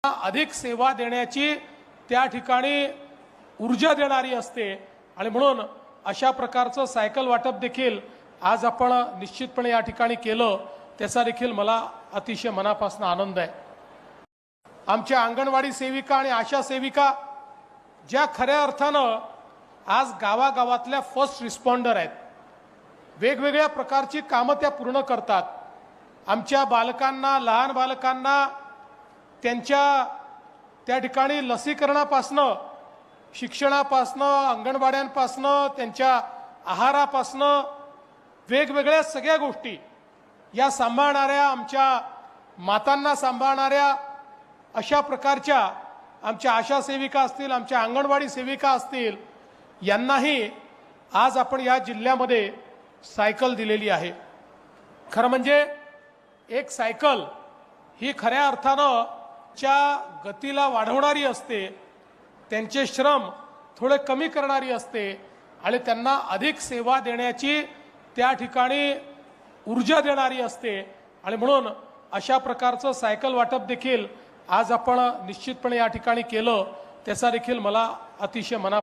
अधिक सेवा देण्याची त्या ठिकाणी ऊर्जा देणारी असते आणि म्हणून अशा प्रकारचं सायकल वाटप देखील आज आपण निश्चितपणे या ठिकाणी केलं, त्याचा देखील मला अतिशय मनापासून आनंद आहे। आमच्या अंगणवाडी सेविका आणि आशा सेविका ज्या खऱ्या अर्थानं आज गावागावातल्या फर्स्ट रिस्पॉन्डर आहेत, वेगवेगळ्या प्रकारची कामं त्या पूर्ण करतात। आमच्या बालकांना, लहान बालकांना त्यांच्या त्या ठिकाणी लसीकरणापासनं, शिक्षणापासनं, अंगणवाड्यांपासनं, त्यांच्या आहारापासनं वेगवेगळ्या सगळ्या गोष्टी या सांभाळणाऱ्या, आमच्या मातांना सांभाळणाऱ्या अशा प्रकारच्या आमच्या आशा सेविका असतील, आमच्या अंगणवाडी सेविका असतील, यांनाही आज आपण या जिल्ह्यामध्ये सायकल दिलेली आहे। खरं म्हणजे एक सायकल ही खऱ्या अर्थानं च्या गतीला वाढवणारी असते, त्यांचे श्रम थोडे कमी करणारी असते आणि त्यांना अधिक सेवा देण्याची त्या ठिकाणी ऊर्जा देणारी असते आणि म्हणून अशा प्रकारचं सायकल वाटप देखील आज आपण निश्चितपणे या ठिकाणी केलं, त्याचा देखील मला अतिशय